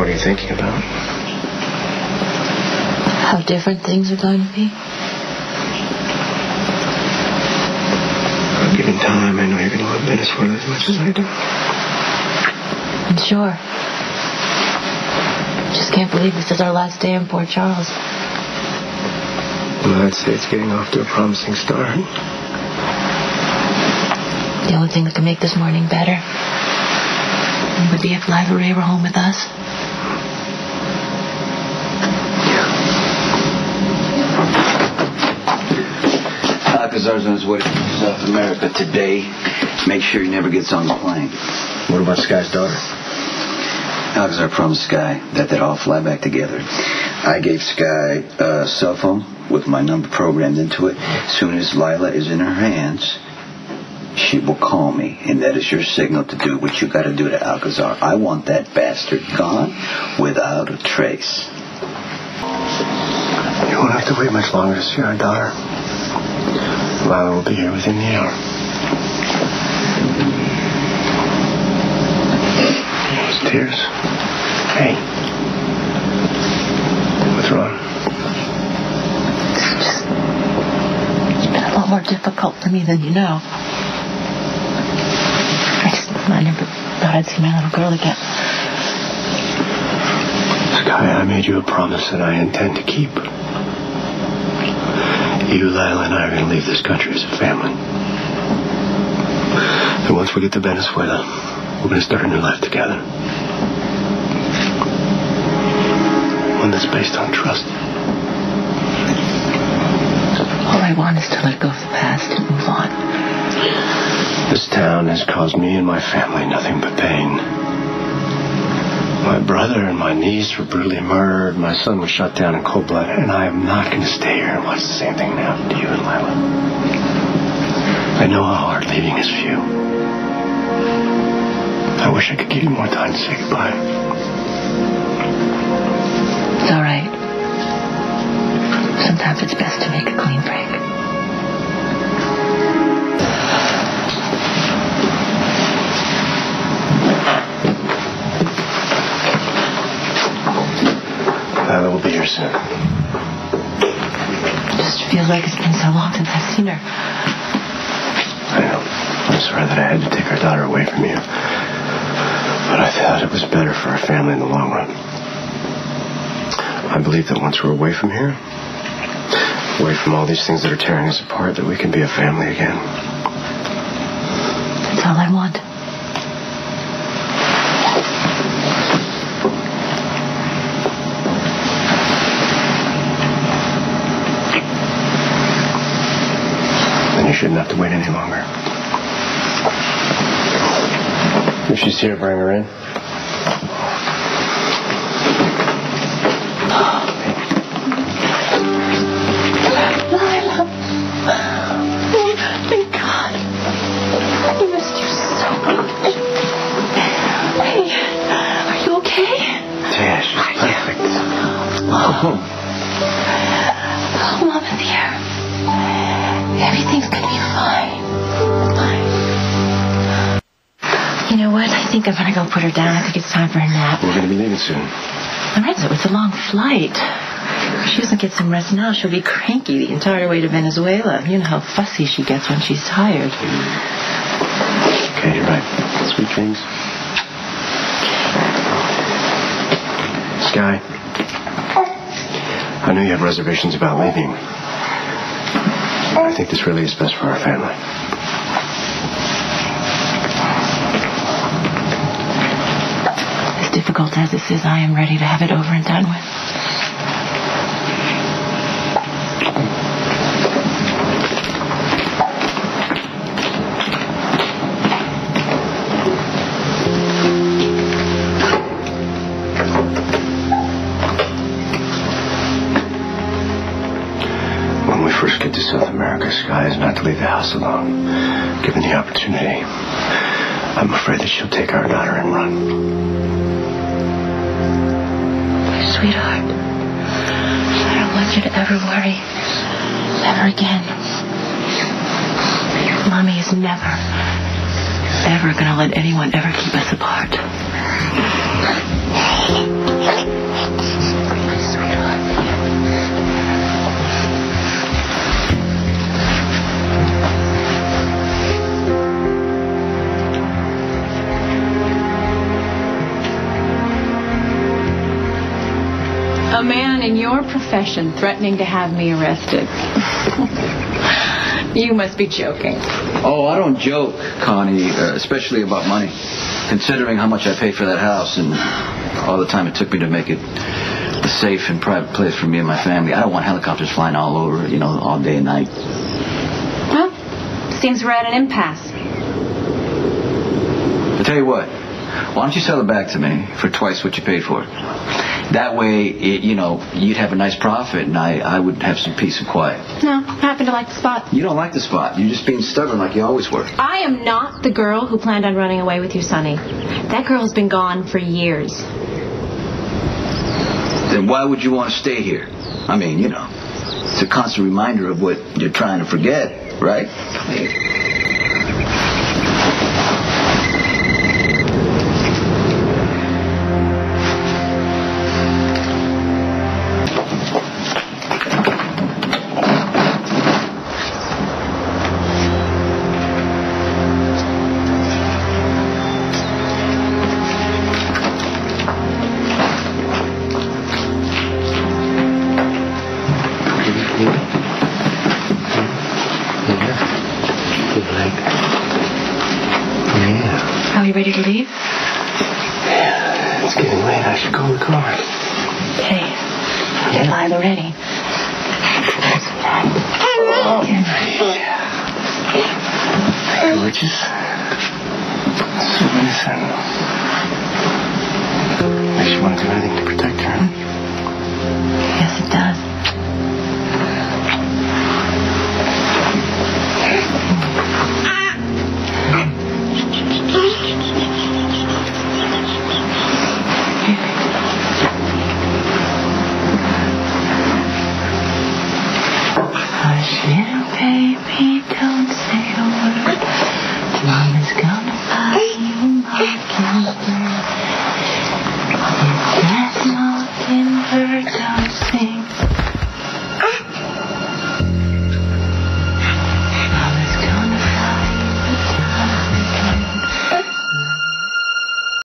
What are you thinking about? How different things are going to be. Given time, I know you're going to love Venezuela as much as I do. I'm sure. Just can't believe this is our last day in Port Charles. Well, I'd say it's getting off to a promising start. The only thing that could make this morning better would be if Lila Rae were home with us. Alcazar's on his way to South America today. Make sure he never gets on the plane. What about Skye's daughter? Alcazar promised Skye that they'd all fly back together. I gave Skye a cell phone with my number programmed into it. As soon as Lila is in her hands, she will call me, and that is your signal to do what you got to do to Alcazar. I want that bastard gone without a trace. You won't have to wait much longer to see our daughter. Lila will be here within the hour. Those tears. Hey. What's wrong? It's been a lot more difficult for me than you know. I never thought I'd see my little girl again. Skye, I made you a promise that I intend to keep. You, Lila, and I are going to leave this country as a family. And once we get to Venezuela, we're going to start a new life together. One that's based on trust. All I want is to let go of the past and move on. This town has caused me and my family nothing but pain. My brother and my niece were brutally murdered. My son was shot down in cold blood. And I am not going to stay here and watch the same thing happen to you and Lila. I know how hard leaving is for you. I wish I could give you more time to say goodbye. It's all right. Sometimes it's best to make a clean break. Lila will be here soon. It just feels like it's been so long since I've seen her. I know. I'm sorry that I had to take our daughter away from you. But I thought it was better for our family in the long run. I believe that once we're away from here, away from all these things that are tearing us apart, that we can be a family again. That's all I want. Then you shouldn't have to wait any longer. If she's here, bring her in. Lila. Oh, thank God. I missed you so much. Hey, are you okay? Yeah, she's perfect. Oh, Mama's here. Everything's gonna be fine. You know what? I think I'm gonna go put her down. I think it's time for a nap. We're gonna be leaving soon. Lorenzo, it's a long flight. If she doesn't get some rest now, she'll be cranky the entire way to Venezuela. You know how fussy she gets when she's tired. Okay, you're right. Sweet dreams. Skye, I know you have reservations about leaving. I think this really is best for our family. As difficult as this is, I am ready to have it over and done with. When we first get to South America, Skye is not to leave the house alone. Given the opportunity, I'm afraid that she'll take our daughter and run. Sweetheart, I don't want you to ever worry. Ever again. Mommy is never, ever gonna let anyone ever keep us apart. A man in your profession threatening to have me arrested. You must be joking. Oh, I don't joke, Connie, especially about money. Considering how much I paid for that house and all the time it took me to make it a safe and private place for me and my family, I don't want helicopters flying all over, all day and night. Well, seems we're at an impasse. I'll tell you what. Why don't you sell it back to me for twice what you paid for it? That way, you'd have a nice profit and I would have some peace and quiet. No, I happen to like the spot. You don't like the spot. You're just being stubborn like you always were. I am not the girl who planned on running away with you, Sonny. That girl has been gone for years. Then why would you want to stay here? I mean, it's a constant reminder of what you're trying to forget, right? Are you ready to leave? Yeah, it's getting late. I should go in the car. Okay. Get Lila ready. Gorgeous. So innocent. Makes you want to do anything to protect her. Yes, it does. Hush, little baby.